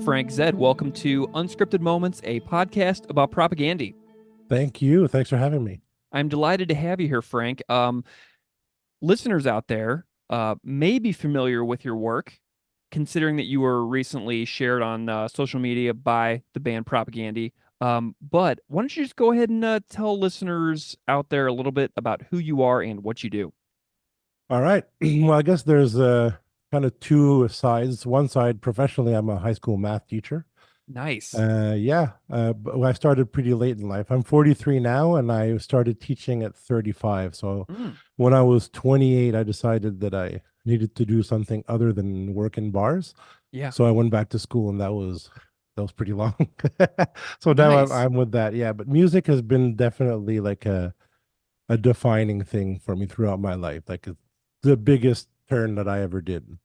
Frank Zed. Welcome to Unscripted Moments, a podcast about Propagandhi. Thank you. Thanks for having me. I'm delighted to have you here, Frank. Listeners out there may be familiar with your work, considering that you were recently shared on social media by the band Propagandhi. But why don't you just go ahead and tell listeners out there a little bit about who you are and what you do? All right. Well, I guess there's kind of two sides. One side, professionally, I'm a high school math teacher. Nice. But I started pretty late in life. I'm 43 now, and I started teaching at 35. So Mm, when I was 28, I decided that I needed to do something other than work in bars. yeah. So I went back to school, and that was pretty long. So now I'm Nice. I'm with that. Yeah, but music has been definitely like a defining thing for me throughout my life. Like it's the biggest turn that I ever did.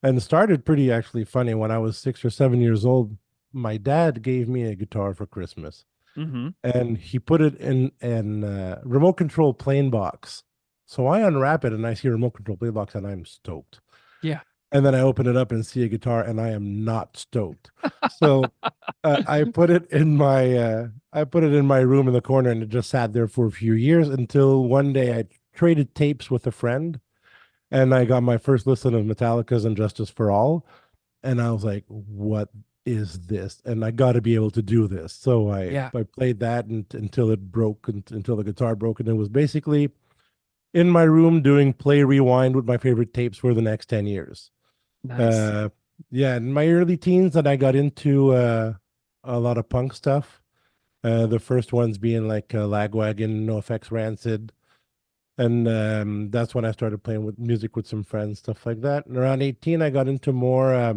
And it started pretty actually funny when I was 6 or 7 years old. My dad gave me a guitar for Christmas, Mm-hmm. and he put it in an remote control plain box. So I unwrap it and I see a remote control plain box, and I'm stoked. Yeah. And then I open it up and see a guitar, and I am not stoked. So I put it in my room in the corner, and it just sat there for a few years until one day I traded tapes with a friend, and I got my first listen of Metallica's and Justice for All, and I was like, "What is this?" And I got to be able to do this. So I Yeah. I played that until it broke, until the guitar broke, and it was basically in my room doing play rewind with my favorite tapes for the next 10 years. Nice. Uh, yeah, in my early teens, that I got into a lot of punk stuff. The first ones being like Lagwagon, NoFX, Rancid, and that's when I started playing with music with some friends, stuff like that. And around 18, I got into more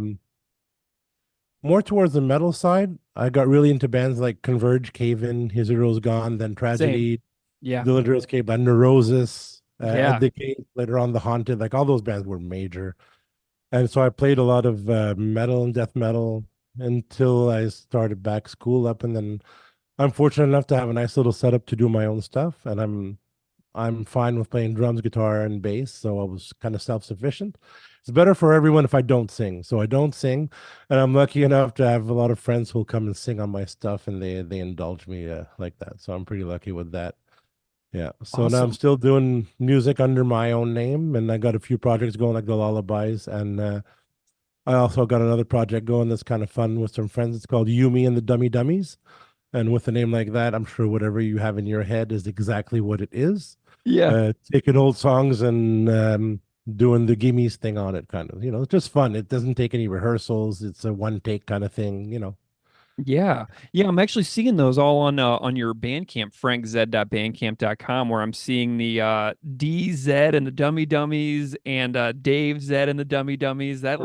towards the metal side. I got really into bands like Converge, Cave In, His Heroes Gone, then Same. Tragedy, Yeah. Dillinger's Cave, and Neurosis, Ed Yeah. the Cave, later on The Haunted. Like all those bands were major. And so I played a lot of metal and death metal until I started back school up, and then I'm fortunate enough to have a nice little setup to do my own stuff, and I'm fine with playing drums, guitar, and bass. So I was kind of self-sufficient. It's better for everyone if I don't sing. So I don't sing, and I'm lucky enough to have a lot of friends who'll come and sing on my stuff, and they indulge me like that. So I'm pretty lucky with that. Yeah. So now I'm Awesome. still doing music under my own name, and I got a few projects going like the Lullabies, and I also got another project going that's kind of fun with some friends. It's called You, Me, and the Dummy Dummies. And with a name like that, I'm sure whatever you have in your head is exactly what it is. Yeah. Taking old songs and doing the gimmies thing on it, kind of. It's just fun. It doesn't take any rehearsals. It's a one take kind of thing. Yeah. Yeah, I'm actually seeing those all on your Bandcamp, frankz.bandcamp.com, where I'm seeing the DZ and the Dummy Dummies and Dave Z and the Dummy Dummies. Right.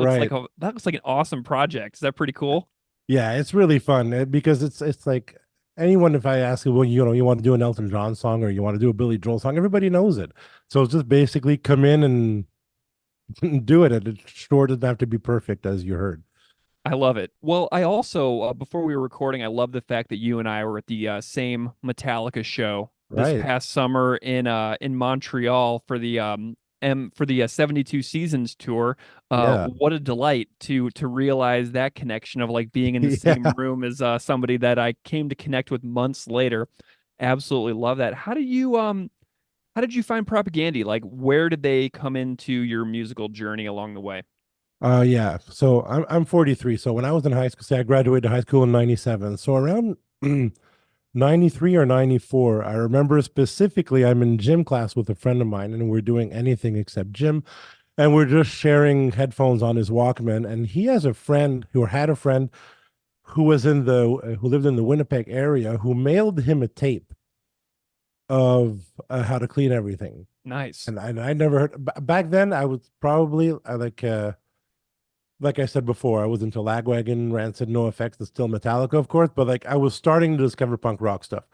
That looks like an awesome project. Is that pretty cool? Yeah, it's really fun because it's like anyone, if I ask you, well, you want to do an Elton John song or you want to do a Billy Joel song, everybody knows it. So it's just basically come in and do it. And it sure doesn't have to be perfect, as you heard. I love it. Well, I also before we were recording, I love the fact that you and I were at the same Metallica show this Right. past summer in Montreal for the for the 72 Seasons tour. Yeah. What a delight to realize that connection of like being in the same Yeah. room as somebody that I came to connect with months later. Absolutely love that. How did you find Propagandhi? Like where did they come into your musical journey along the way? Yeah. So I'm 43. So when I was in high school, say I graduated high school in 97. So around 93 or 94, I remember specifically I'm in gym class with a friend of mine, and we're doing anything except gym. And we're just sharing headphones on his Walkman. And he has a friend who had a friend who lived in the Winnipeg area, who mailed him a tape of how to clean everything. Nice. And I never heard back then. I was probably like I said before, I was into Lagwagon, Rancid, No Effects, and still Metallica, of course. But like I was starting to discover punk rock stuff,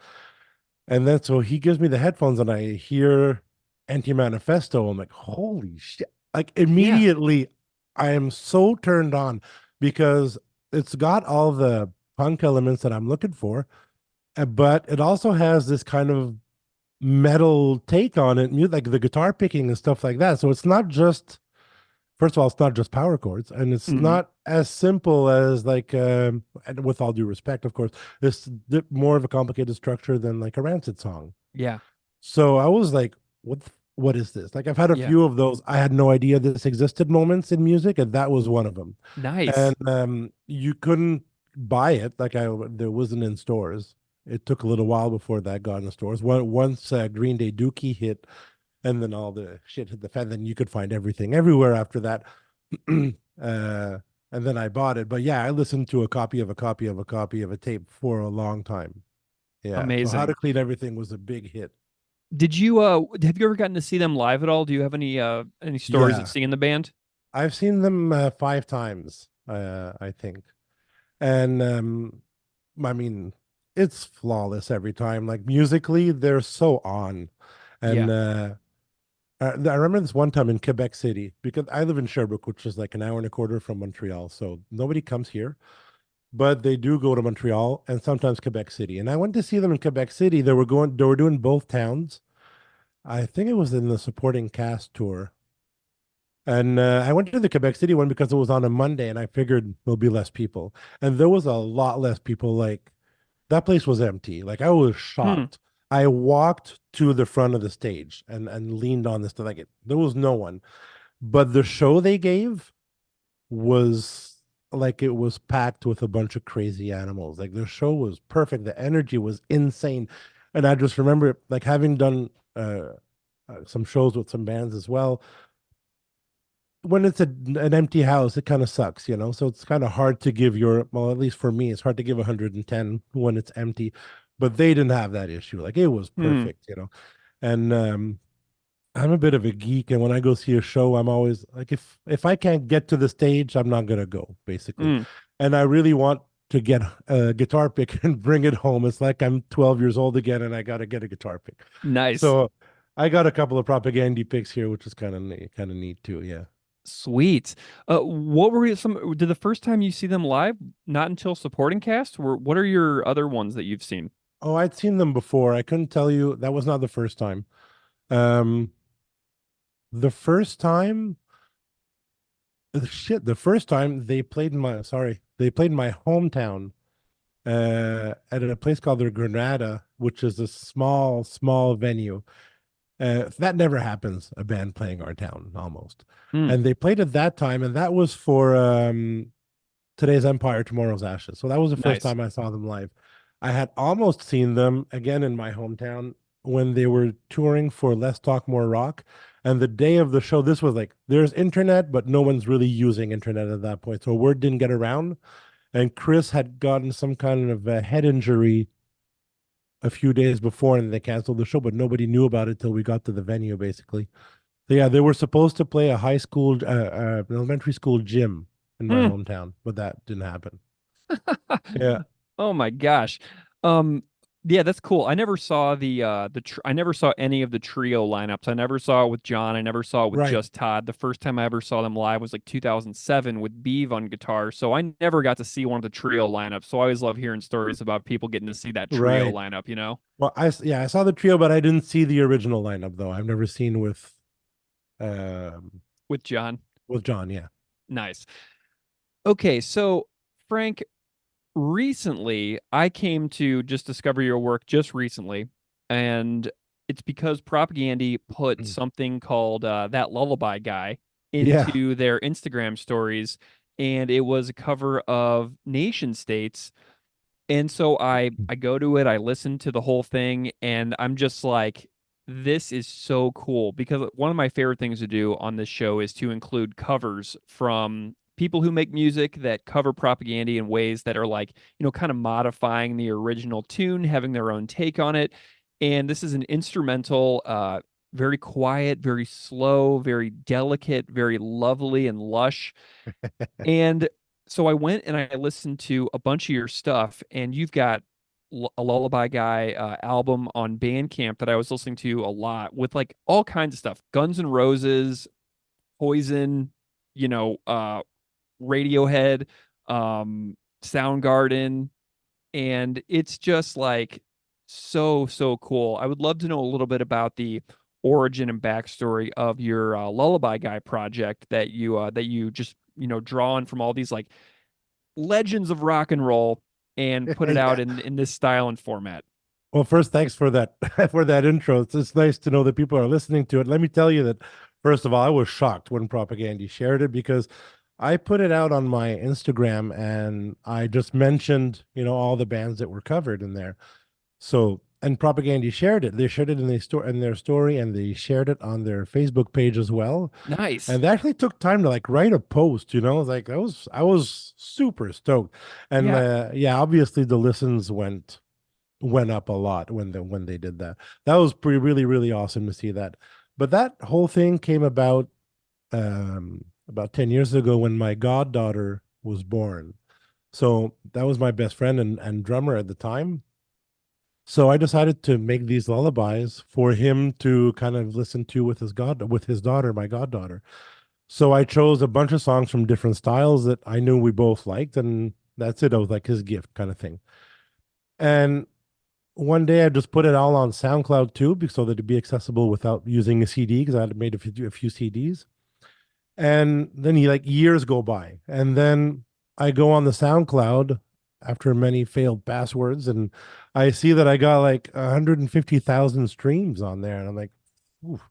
and then so he gives me the headphones, and I hear Anti Manifesto. I'm like, holy shit! Like Yeah. immediately, I am so turned on because it's got all the punk elements that I'm looking for, but it also has this kind of metal take on it, like the guitar picking and stuff like that. So it's not just first of all, it's not just power chords, and it's Hmm. not as simple as like, and with all due respect, of course, it's more of a complicated structure than like a Rancid song. Yeah. So I was like, what is this? Like I've had a Yeah. few of those. I had no idea this existed moments in music, and that was one of them. And Nice. you couldn't buy it. Like there wasn't in stores. It took a little while before that got in the stores. Once Green Day Dookie hit, and then all the shit hit the fan, then you could find everything everywhere after that. And then I bought it. But yeah, I listened to a copy of a copy of a copy of a tape for a long time. Yeah. So How to Amazing. Clean Everything was a big hit. Did you have you ever gotten to see them live at all? Do you have any stories of Yeah. seeing the band? I've seen them 5 times, I think. And I mean, it's flawless every time. Like musically, they're so on. And Yeah. I remember this one time in Quebec City, because I live in Sherbrooke, which is like an hour and a quarter from Montreal. So nobody comes here, but they do go to Montreal and sometimes Quebec City. And I went to see them in Quebec City. They were doing both towns. I think it was in the supporting cast tour. And I went to the Quebec City one because it was on a Monday, and I figured there'll be less people. And there was a lot less people. Like that place was empty. Like I was Hmm. shocked. I walked to the front of the stage and leaned on this to like it. There was no one, but the show they gave was like it was packed with a bunch of crazy animals. Like the show was perfect. The energy was insane, and I just remember like having done some shows with some bands as well. When it's an empty house, it kind of sucks, you know. So it's kind of hard to give your, well, at least for me, it's hard to give 110 when it's empty. But they didn't have that issue. Like it was Hmm. perfect, you know. And I'm a bit of a geek, and when I go see a show, I'm always like, if I can't get to the stage, I'm not gonna go, basically. Hmm. And I really want to get a guitar pick and bring it home. It's like I'm 12 years old again, and I gotta get a guitar pick. Nice. So I got a couple of Propagandhi picks here, which is kind of neat too. Yeah. Sweet. What were some, did the first time you see them live, not until supporting cast? Or what are your other ones that you've seen? Oh, I'd seen them before. I couldn't tell you. That was not the first time. Um, the first time, the first time they played in my hometown, at a place called the Granada, which is a small venue. That never happens, a band playing our town almost. Hmm. And they played at that time, and that was for Today's Empire, Tomorrow's Ashes. So that was the first Nice. time I saw them live. I had almost seen them again in my hometown when they were touring for Let's Talk More Rock. And the day of the show, this was like there's internet, but no one's really using internet at that point. So word didn't get around. And Chris had gotten some kind of a head injury a few days before, and they canceled the show, but nobody knew about it till we got to the venue, basically. So yeah, they were supposed to play a high school, elementary school gym in my Hmm. hometown, but that didn't happen. Yeah. Oh my gosh. Um, yeah, that's cool. I never saw I never saw any of the trio lineups. I never saw it with John. I never saw it with Right. just Todd. The first time I ever saw them live was like 2007 with Beeve on guitar. So I never got to see one of the trio lineups. So I always love hearing stories about people getting to see that trio Right. lineup, you know, Well, yeah, I saw the trio, but I didn't see the original lineup though. I've never seen um with John. with John. Yeah. Nice. Okay, so Frank, recently I came to just discover your work just recently, and it's because Propagandhi put something called that Lullaby Guy Yeah. into their Instagram stories, and it was a cover of Nation States. And so I go to it, I listen to the whole thing, and I'm just like, this is so cool because one of my favorite things to do on this show is to include covers from people who make music that cover Propaganda in ways that are like, kind of modifying the original tune, having their own take on it. And this is an instrumental, very quiet, very slow, very delicate, very lovely and lush. And so I went and I listened to a bunch of your stuff, and you've got a Lullaby Guy album on Bandcamp that I was listening to a lot with like all kinds of stuff: Guns N' Roses, Poison, you know, uh, Radiohead, Soundgarden, and it's just like so cool. I would love to know a little bit about the origin and backstory of your Lullaby Guy project that you just draw on from all these like legends of rock and roll and put it out Yeah. in this style and format. Well, first, thanks for that for that intro. It's nice to know that people are listening to it. Let me tell you that first of all, I was shocked when Propagandhi shared it because I put it out on my Instagram and I just mentioned, all the bands that were covered in there. So, and Propagandhi shared it. They shared it in their story, and they shared it on their Facebook page as well. Nice. And they actually took time to like write a post. Like I was super stoked. And Yeah. yeah, obviously the listens went up a lot when they did that. That was pretty really really awesome to see that. But that whole thing came about 10 years ago when my goddaughter was born. So that was my best friend and drummer at the time. So I decided to make these lullabies for him to kind of listen to with his daughter, my goddaughter. So I chose a bunch of songs from different styles that I knew we both liked, and that's it. It was like his gift kind of thing. And one day I just put it all on SoundCloud too, so that it'd be accessible without using a CD because I had made a few CDs. And then like years go by, and then I go on the SoundCloud after many failed passwords, and I see that I got like 150,000 streams on there, and I'm like, oof,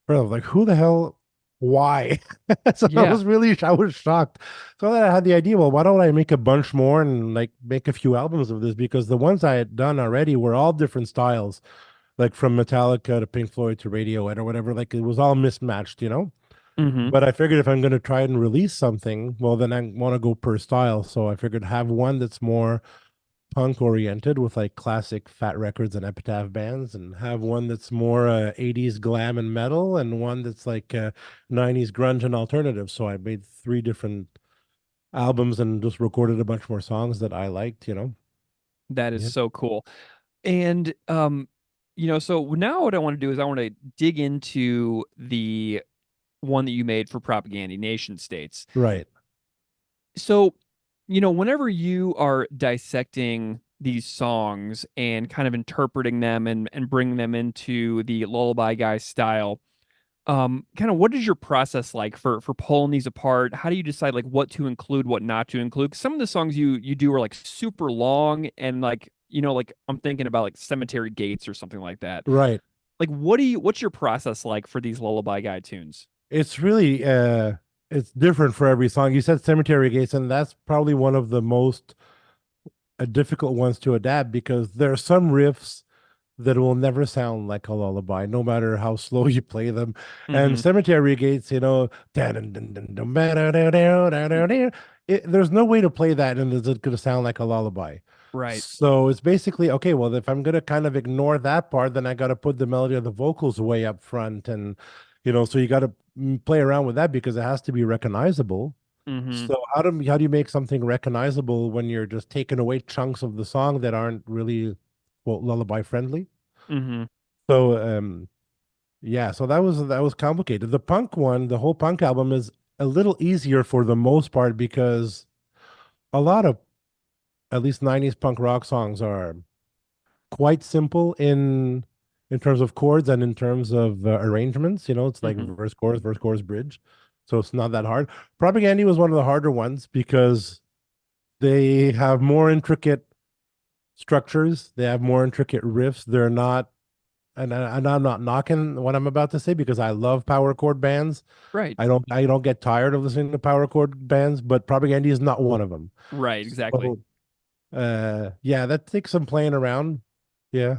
bro, like who the hell? Why? So Yeah. I was shocked. So then I had the idea, well, why don't I make a bunch more and like make a few albums of this? Because the ones I had done already were all different styles, like from Metallica to Pink Floyd to Radiohead or whatever. Like it was all mismatched. Hmm. But I figured if I'm going to try and release something, well, then I want to go per style. So I figured have one that's more punk oriented with like classic Fat Records and Epitaph bands, and have one that's more 80s glam and metal, and one that's like 90s grunge and alternative. So I made three different albums and just recorded a bunch more songs that I liked. That is Yeah. so cool. And so now what I want to do is I want to dig into the one that you made for Propaganda Nation States. Right. So, whenever you are dissecting these songs and kind of interpreting them and bringing them into the Lullaby Guy style, kind of what is your process like for pulling these apart? How do you decide like what to include, what not to include? 'Cause some of the songs you do are like super long and like, like I'm thinking about like Cemetery Gates or something like that. Right. Like what's your process like for these Lullaby Guy tunes? It's really it's different for every song. You said Cemetery Gates, and that's probably one of the most difficult ones to adapt because there are some riffs that will never sound like a lullaby, no matter how slow you play them. And Mm-hmm. Cemetery Gates, there's no way to play that and it's going to sound like a lullaby. Right. So it's basically okay. Well, if I'm going to kind of ignore that part, then I got to put the melody of the vocals way up front, and so you got to play around with that because it has to be recognizable. Mm-hmm. So how do you make something recognizable when you're just taking away chunks of the song that aren't really, well, lullaby friendly? Mm-hmm. So yeah, so that was complicated. The punk one, the whole punk album is a little easier for the most part because a lot of at least 90s punk rock songs are quite simple in terms of chords and in terms of arrangements. It's like Mm-hmm. verse chorus bridge. So it's not that hard. Propaganda was one of the harder ones because they have more intricate structures, they have more intricate riffs. They're not and I'm not knocking what I'm about to say because I love power chord bands. Right. I don't get tired of listening to power chord bands, but Propaganda is not one of them. Right, exactly. So yeah, that takes some playing around. Yeah.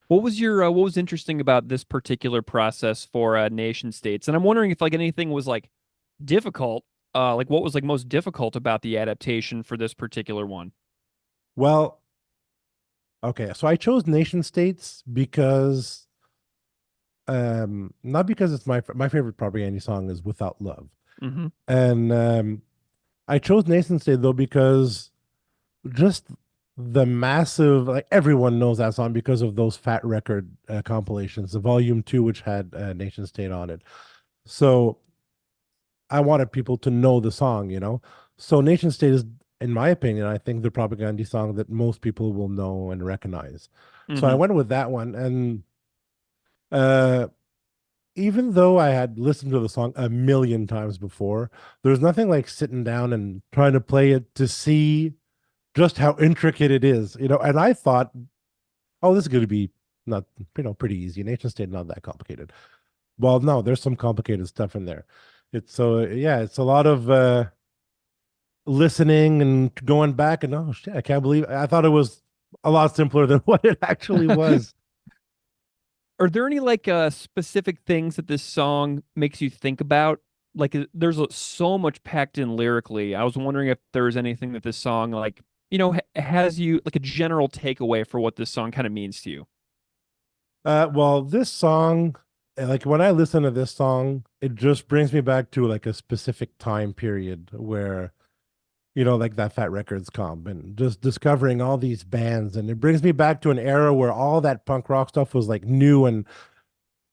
What was interesting about this particular process for nation states? And I'm wondering if like anything was like difficult, like what was like most difficult about the adaptation for this particular one? Well, okay. So I chose nation states because not because it's my favorite Propaganda song is Without Love. Hmm. And I chose nation state though because just the massive, like everyone knows that song because of those Fat Record compilations, the volume 2 which had Nation State on it. So I wanted people to know the song. So Nation State is, in my opinion, I think the Propaganda song that most people will know and recognize. So I Hmm. went with that one, and uh even though I had listened to the song a million times before, there's nothing like sitting down and trying to play it to see just how intricate it is, And I thought, oh, this is going to be not, pretty easy. Nation state not that complicated. Well, no, there's some complicated stuff in there. It's so yeah, it's a lot of listening and going back and oh shit, I can't believe I thought it was a lot simpler than what it actually was. Are there any like specific things that this song makes you think about? Like there's so much packed in lyrically. I was wondering if there's anything that this song like, has you like a general takeaway for what this song kind of means to you. Well, this song, like when I listen to this song, it just brings me back to like a specific time period where, like that Fat Records comp and just discovering all these bands. And it brings me back to an era where all that punk rock stuff was like new. And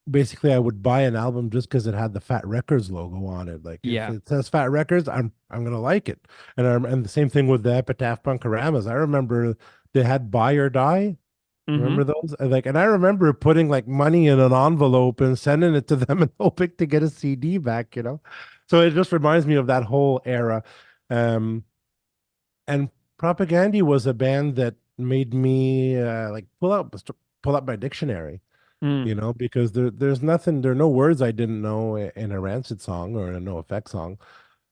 basically I would buy an album just because it had the Fat Records logo on it. Like if Yeah. it says Fat Records, I'm gonna like it. And the same thing with the Epitaph Punkaramas. I remember they had Buy or Die. Mm-hmm. Remember those? And I remember putting like money in an envelope and sending it to them and hoping to get a CD back. So it just reminds me of that whole era. Um, and Propagandhi was a band that made me like pull up my dictionary, Mm. because there are no words I didn't know in a Rancid song or a No Effect song.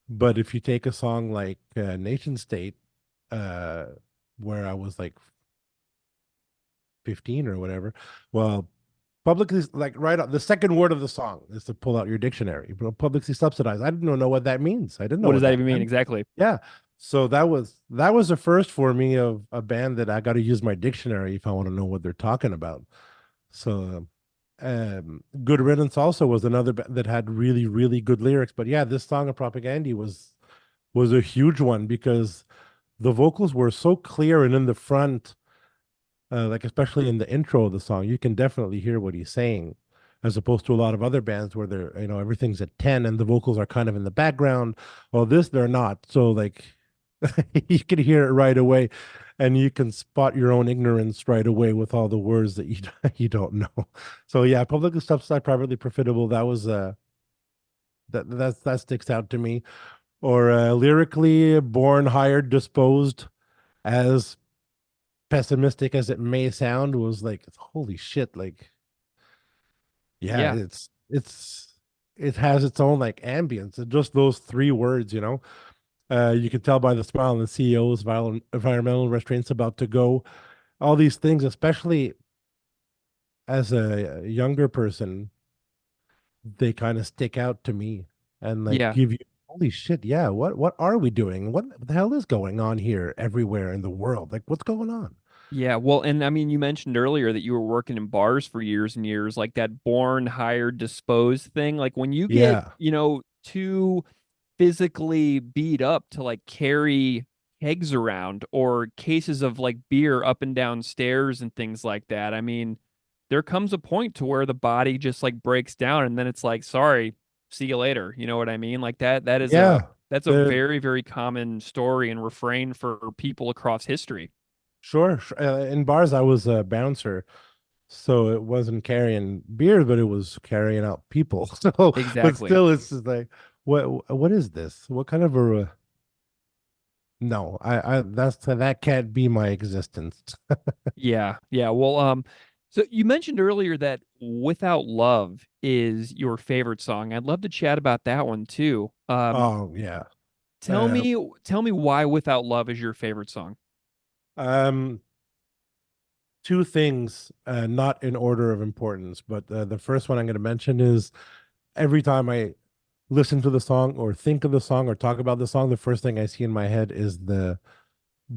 But if you take a song like Nation State, uh, where I was like 15 or whatever. Well, publicly, like right out the second word of the song is to pull out your dictionary. Publicly subsidized. I didn't know what that means. I didn't know What does what that that even mean meant. exactly? Yeah. So that was the first for me of a band that I got to use my dictionary if I want to know what they're talking about. So Good Riddance also was another that had really, really good lyrics. But yeah, this song of Propaganda was a huge one because the vocals were so clear and in the front, like especially in the intro of the song, you can definitely hear what he's saying, as opposed to a lot of other bands where everything's at 10 and the vocals are kind of in the background. Well, this they're not. So like you can hear it right away, and you can spot your own ignorance right away with all the words that you you don't know. So yeah, publicly subsidized, privately profitable. That was that sticks out to me. Or lyrically, born, hired, disposed, as pessimistic as it may sound, was like holy shit, like yeah, Yeah. it has its own like ambience and just those three words. You can tell by the smile on the CEO's environmental restraints about to go, all these things, especially as a younger person, they kind of stick out to me and like Yeah. give you holy shit, yeah, what are we doing, what the hell is going on here everywhere in the world, like what's going on. Yeah, well, and I mean, you mentioned earlier that you were working in bars for years and years, like that born, hired, disposed thing. Like when you get, Yeah, too physically beat up to like carry kegs around or cases of like beer up and down stairs and things like that. I mean, there comes a point to where the body just like breaks down and then it's like, sorry, see you later. You know what I mean? Like that is a yeah. that's a the very, very common story and refrain for people across history. In bars I was a bouncer. So it wasn't carrying beer, but it was carrying out people. So, but Exactly. still, it's just like, what is this? What kind of a no? That can't be my existence. Yeah, yeah. Well, so you mentioned earlier that Without Love is your favorite song. I'd love to chat about that one too. Oh yeah. Tell Uh, me tell me why Without Love is your favorite song. um, Two things, not in order of importance, but the first one I'm going to mention is every time I listen to the song or think of the song or talk about the song, the first thing I see in my head is the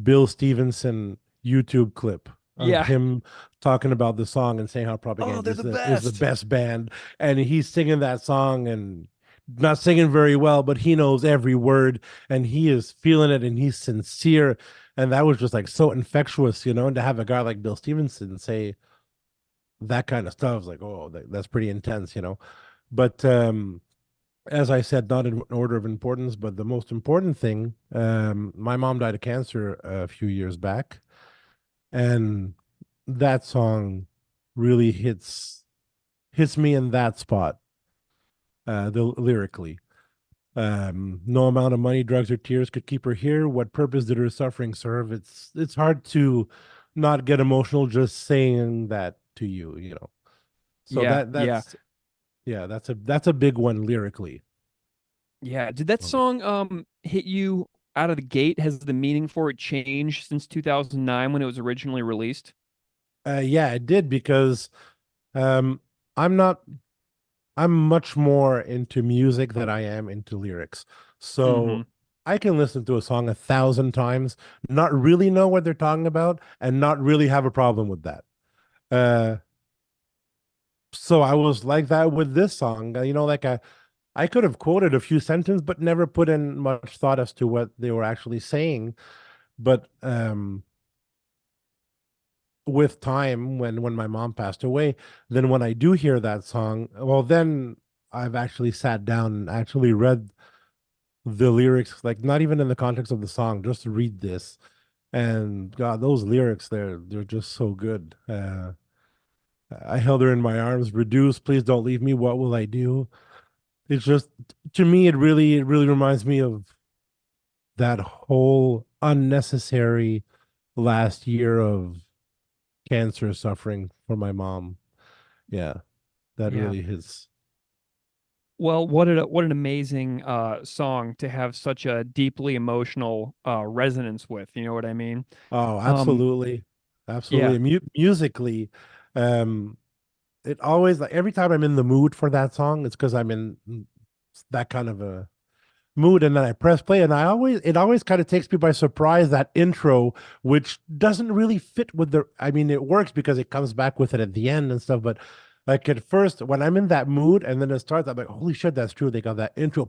Bill Stevenson YouTube clip of Yeah. him talking about the song and saying how Oh, Propaganda they're is the the best. best band, and he's singing that song and not singing very well, but he knows every word and he is feeling it and he's sincere, and that was just like so infectious. And to have a guy like Bill Stevenson say that kind of stuff is like, oh, that's pretty intense. But as I said, not in order of importance, but the most important thing, my mom died of cancer a few years back, and that song really hits me in that spot. lyrically. No amount of money, drugs, or tears could keep her here. What purpose did her suffering serve? It's hard to not get emotional just saying that to you, you know. So Yeah, that yeah, that's yeah, that's a big one lyrically. yeah. Did that song hit you out of the gate? Has the meaning for it changed since 2009 when it was originally released? Yeah, it did because um, I'm not I'm much more into music than I am into lyrics. Mm-hmm. So I can listen to a song 1,000 times, not really know what they're talking about, and not really have a problem with that. Uh, so I was like that with this song. You know, like I could have quoted a few sentences, but never put in much thought as to what they were actually saying. But with time, when my mom passed away, then when I do hear that song, well, then I've actually sat down and actually read the lyrics, like not even in the context of the song, just read this. And God, those lyrics, they're just so good. I held her in my arms, reduce, please don't leave me. What will I do? It's just to me, it really reminds me of that whole unnecessary last year of cancer suffering for my mom. Yeah, that Yeah. really hits. Well, what an amazing song to have such a deeply emotional resonance with. You know what I mean? Oh, Um, absolutely. yeah, Absolutely. Musically, um, it always like every time I'm in the mood for that song, it's because I'm in that kind of a mood, and then I press play, and it always kind of takes me by surprise that intro, which doesn't really fit with the. I mean, it works because it comes back with it at the end and stuff, but like at first, when I'm in that mood and then it starts, I'm like, holy shit, that's true. They got that intro,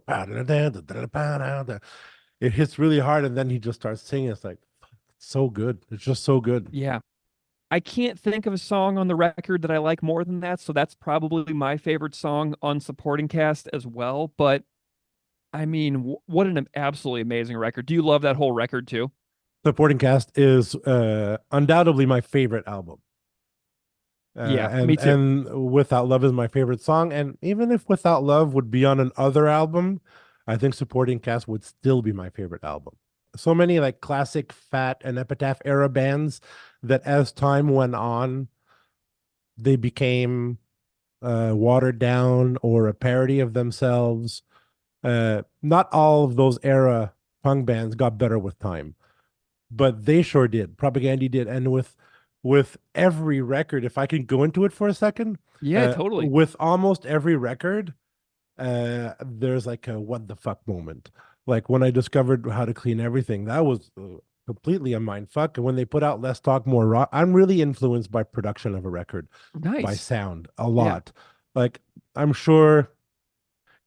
it hits really hard, and then he just starts singing. It's like so good. It's just so good. yeah. I can't think of a song on the record that I like more than that, so that's probably my favorite song on supporting cast as well. But I mean, what an absolutely amazing record. Do you love that whole record too? Supporting cast is undoubtedly my favorite album. Yeah, me too. And Without Love is my favorite song. And even if Without Love would be on another album, I think Supporting Cast would still be my favorite album. So many like classic Fat and Epitaph era bands that as time went on, they became watered down or a parody of themselves. Not all of those era punk bands got better with time, but they sure did. Propagandhi did, and with every record, if I can go into it for a second, Yeah, totally. with almost every record, there's like a what the fuck moment. Like when I discovered how to clean everything, that was completely a mind fuck. And when they put out Less Talk More Rock, I'm really influenced by production of a record, by Nice. sound a Yeah. lot. Like I'm sure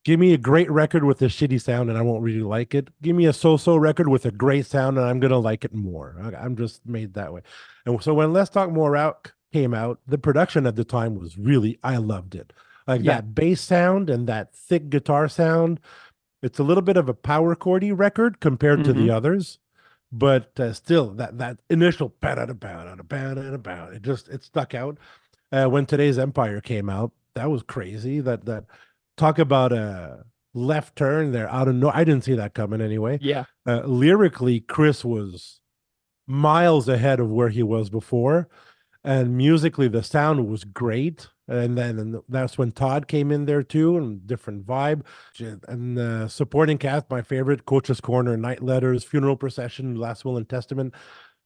give me a great record with a shitty sound and I won't really like it. Give me a so-so record with a great sound and I'm gonna like it more. I'm just made that way. And so when Let's Talk More Out came out, the production at the time was really I loved it. Like Yeah. that bass sound and that thick guitar sound. It's a little bit of a power chordy record compared to Mm-hmm. the others, but still that initial it stuck out. When Today's Empire came out, that was crazy. That talk about a left turn there out of no. I didn't see that coming anyway. Yeah. Lyrically, Chris was miles ahead of where he was before, and musically, the sound was great. And that's when Todd came in there too, and different vibe. And supporting cast, my favorite, Coach's Corner, Night Letters, Funeral Procession, Last Will and Testament.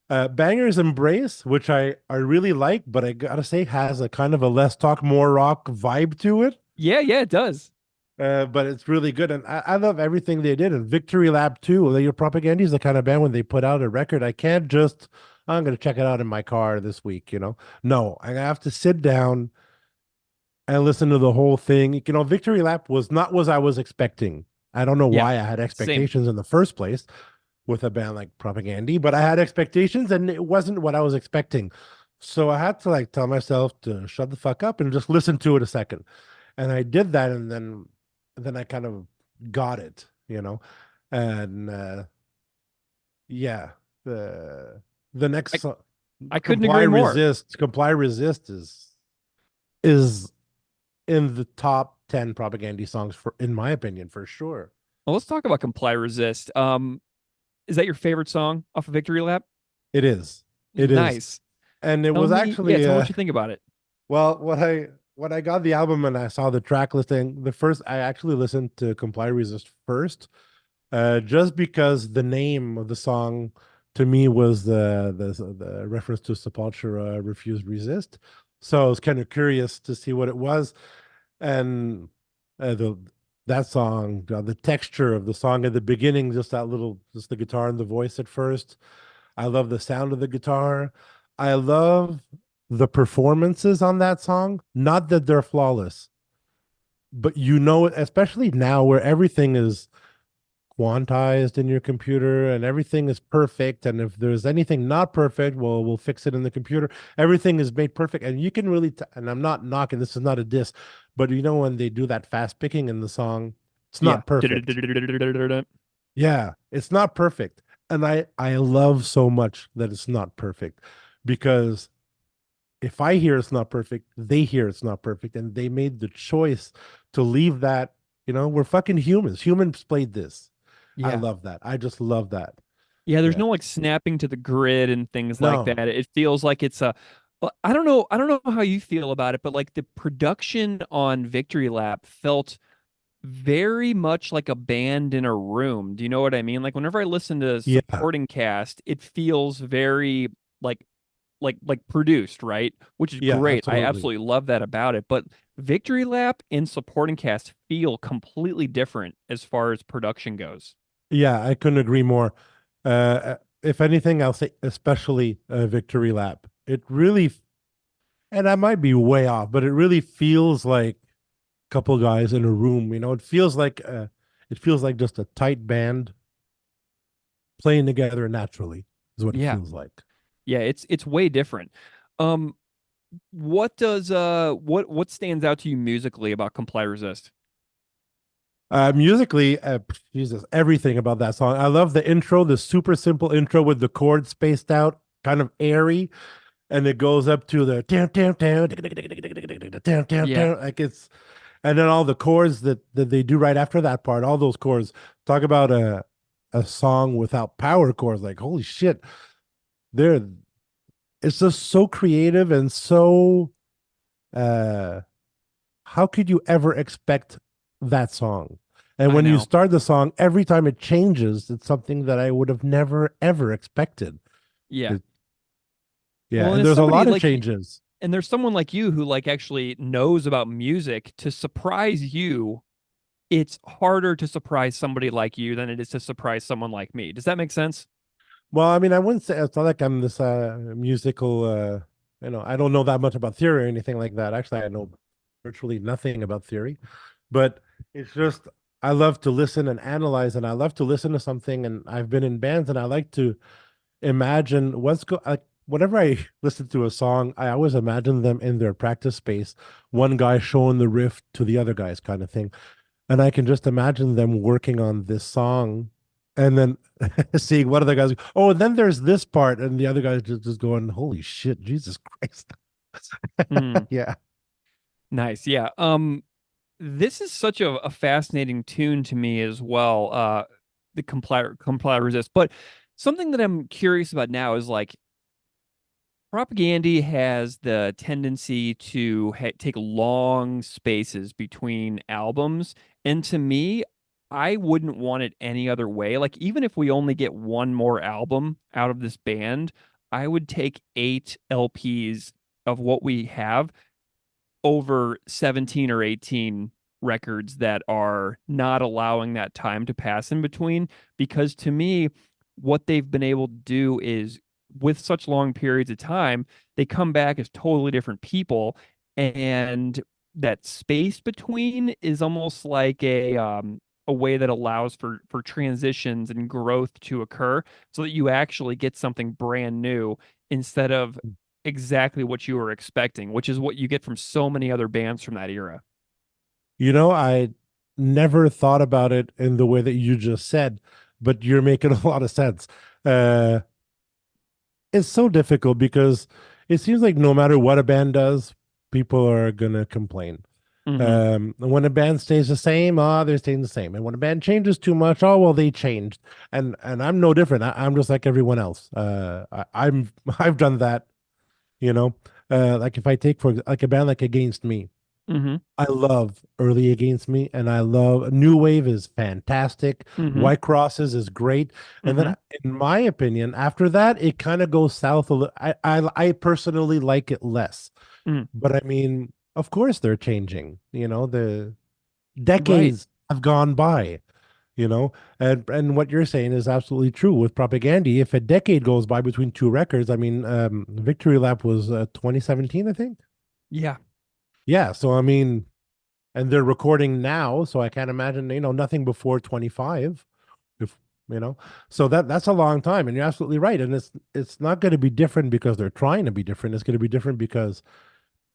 Banger's Embrace, which I really like, but I gotta say has a kind of a less talk, more rock vibe to it. Yeah, yeah, it does. But it's really good, and I love everything they did. And Victory Lab too. Your Propagandhi is the kind of band when they put out a record, I can't just I'm gonna check it out in my car this week. No, I have to sit down and listen to the whole thing. Victory Lap was not what I was expecting. I don't know Yeah. why I had Same. expectations in the first place with a band like Propagandhi, but I had expectations and it wasn't what I was expecting. So I had to like tell myself to shut the fuck up and just listen to it a second. And I did that and then I kind of got it. And yeah, the next I I couldn't Comply agree more. Resist, Comply Resist is in the top 10 Propagandhi songs for, in my opinion, for sure. Well, let's talk about Comply Resist. Is that your favorite song off of Victory Lap? It is. It is. Nice. And it Tell was me, yeah, actually tell me what you think about it. well, when I got the album and I saw the track listing, the first I actually listened to Comply Resist first, just because the name of the song to me was the reference to Sepultura Refuse Resist. So I was kind of curious to see what it was. And the that song, the texture of the song at the beginning, just that little, just the guitar and the voice at first. I love the sound of the guitar. I love the performances on that song. Not that they're flawless, but you know, especially now where everything is quantized in your computer and everything is perfect. And if there's anything not perfect, well, we'll fix it in the computer. Everything is made perfect. And you can really, and I'm not knocking, this is not a diss, but you know, when they do that fast picking in the song, it's Yeah. not perfect. Yeah, it's not perfect. And I love so much that it's not perfect because if I hear it's not perfect, they hear it's not perfect. And they made the choice to leave that, you know, we're fucking humans. Humans played this. I Yeah. love that. I just love that. Yeah, there's Yeah. no like snapping to the grid and things like No. that. It feels like it's a well, I don't know how you feel about it, but like the production on Victory Lap felt very much like a band in a room. Do you know what I mean? Like whenever I listen to Yeah. supporting cast, it feels very like like produced, right? Which is Yeah, great. I absolutely. absolutely love that about it. But Victory Lap and supporting cast feel completely different as far as production goes. Yeah, I couldn't agree more. If anything, I'll say especially Victory Lap. It really, and I might be way off, but it really feels like a couple guys in a room. You know, it feels like just a tight band playing together naturally is what it Yeah. feels like. Yeah, it's way different. Um, what does what stands out to you musically about Comply Resist? Musically, Jesus, everything about that song. I love the intro, the super simple intro with the chords spaced out, kind of airy, and it goes up to the down, down, down, down, down, Yeah. down, like it's, and then all the chords that they do right after that part, all those chords. Talk about a song without power chords. Like holy shit, they're it's just so creative and so uh how could you ever expect that song? And I when you know. start the song, every time it changes, it's something that I would have never ever expected. Yeah. It- yeah, Well, and and as there's a somebody lot of like changes. and there's someone like you who like actually knows about music to surprise you, it's harder to surprise somebody like you than it is to surprise someone like me. Does that make sense? Well, I mean, I wouldn't say it's not like I'm this musical you know, I don't know that much about theory or anything like that. Actually, I know virtually nothing about theory, but it's just I love to listen and analyze and I love to listen to something and I've been in bands and I like to imagine what's go like whenever I listen to a song, I always imagine them in their practice space, one guy showing the riff to the other guys kind of thing. And I can just imagine them working on this song and then seeing one of the guys, oh, and then there's this part, and the other guys just going, holy shit, Jesus Christ. Mm, Yeah. nice. Yeah. This is such a fascinating tune to me as well. The comply resist. But something that I'm curious about now is like Propagandhi has the tendency to take long spaces between albums. And to me, I wouldn't want it any other way. Like, even if we only get one more album out of this band, I would take 8 LPs of what we have over 17 or 18 records that are not allowing that time to pass in between. Because to me, what they've been able to do is with such long periods of time, they come back as totally different people. And that space between is almost like a way that allows for transitions and growth to occur so that you actually get something brand new instead of exactly what you were expecting, which is what you get from so many other bands from that era. You know, I never thought about it in the way that you just said, but you're making a lot of sense. Uh, it's so difficult because it seems like no matter what a band does, people are gonna complain. Mm-hmm. When a band stays the same, they're staying the same. And when a band changes too much, well, they changed. And I'm no different. I'm just like everyone else. I'm I've done that, you know. Like if I take for like a band like Against Me, Mm-hmm. I love early Against Me, and I love New Wave is fantastic. Mm-hmm. White Crosses is great, and Mm-hmm. then, in my opinion, after that, it kind of goes south a little. I personally like it less, Mm-hmm. but I mean, of course, they're changing. The Right. decades have gone by. And what you're saying is absolutely true with Propagandhi. If a decade goes by between two records, I mean, Victory Lap was 2017, I think. Yeah. Yeah, so I mean, and they're recording now, so I can't imagine, nothing before 25, if you know. So that's a long time, and you're absolutely right. And it's not going to be different because they're trying to be different. It's going to be different because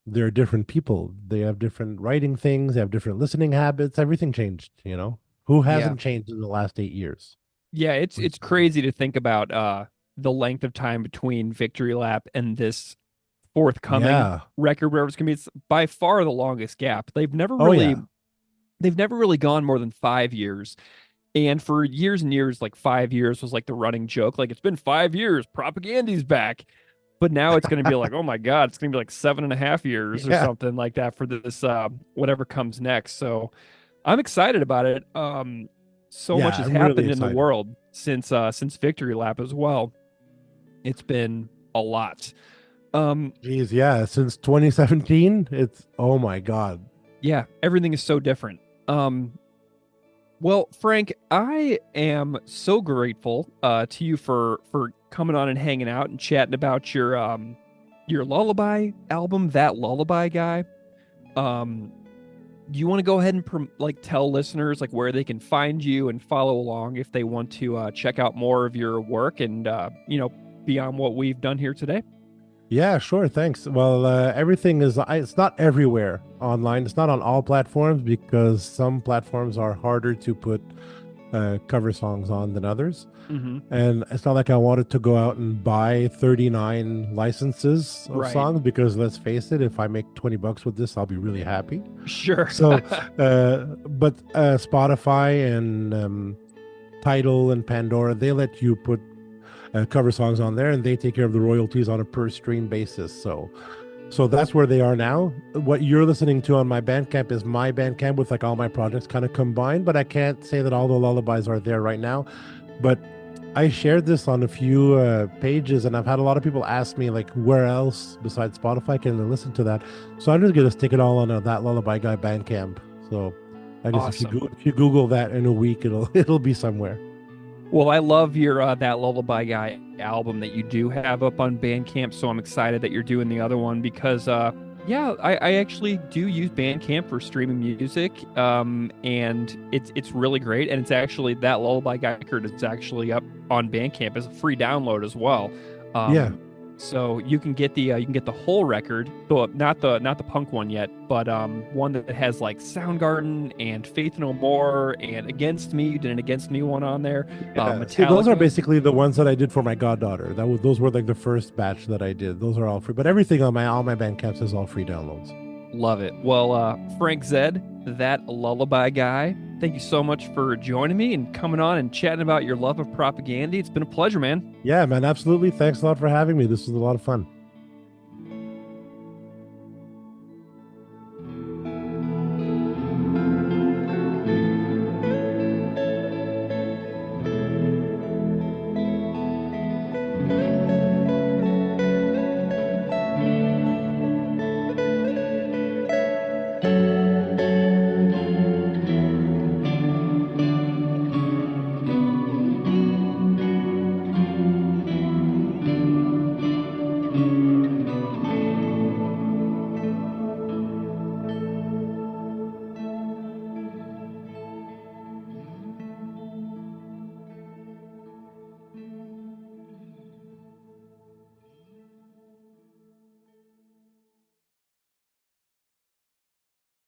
they're different people. They have different writing things, they have different listening habits. Everything changed. Who Yeah. hasn't changed in the last 8 years? Yeah, it's crazy to think about the length of time between Victory Lap and this forthcoming Yeah. record, whatever it's gonna be. It's by far the longest gap. Oh yeah. They've never really gone more than 5 years. And for years and years, like 5 years was like the running joke. Like it's been 5 years, Propagandhi's back. But now it's gonna be like, oh my God, it's gonna be like 7.5 years or Yeah. something like that for this whatever comes next. So I'm excited about it. So much Yeah, has I'm really happened in the excited. world since Victory Lap as well. It's been a lot. Um, Geez, yeah, since 2017, it's oh my God. yeah, everything is so different. Well, Frank, I am so grateful to you for coming on and hanging out and chatting about your Lullaby album, that Lullaby Guy. Um, do you want to go ahead and like tell listeners like where they can find you and follow along if they want to check out more of your work and beyond what we've done here today? Yeah, sure. Thanks. Well, everything it's not everywhere online. It's not on all platforms because some platforms are harder to put cover songs on than others. Mm-hmm. And it's not like I wanted to go out and buy 39 licenses of Right. songs because let's face it, if I make $20 with this, I'll be really happy. Sure. So, but Spotify and Tidal and Pandora, they let you put cover songs on there, and they take care of the royalties on a per stream basis. So that's where they are now. What you're listening to on my Bandcamp is my Bandcamp with like all my projects kind of combined, but I can't say that all the lullabies are there right now. But I shared this on a few pages, and I've had a lot of people ask me like, where else besides Spotify can they listen to that? So I'm just gonna stick it all on that Lullaby Guy Bandcamp. So I guess Awesome. if you Google that in a week, it'll be somewhere. Well, I love your that Lullaby Guy album that you do have up on Bandcamp, so I'm excited that you're doing the other one because yeah, I actually do use Bandcamp for streaming music. And it's really great, and it's actually that Lullaby Guy record is actually up on Bandcamp as a free download as well. Yeah. So you can get the whole record, though not the punk one yet, but one that has like Soundgarden and Faith No More and Against Me. You did an Against Me one on there. Yeah. See, those are Metallica. basically the ones that I did for my goddaughter. Those were like the first batch that I did. Those are all free, but everything on my all my Bandcamps is all free downloads. Love it. Well, Frank Zed, that Lullaby Guy, thank you so much for joining me and coming on and chatting about your love of Propagandhi. It's been a pleasure, man. Yeah, man, absolutely. Thanks a lot for having me. This was a lot of fun.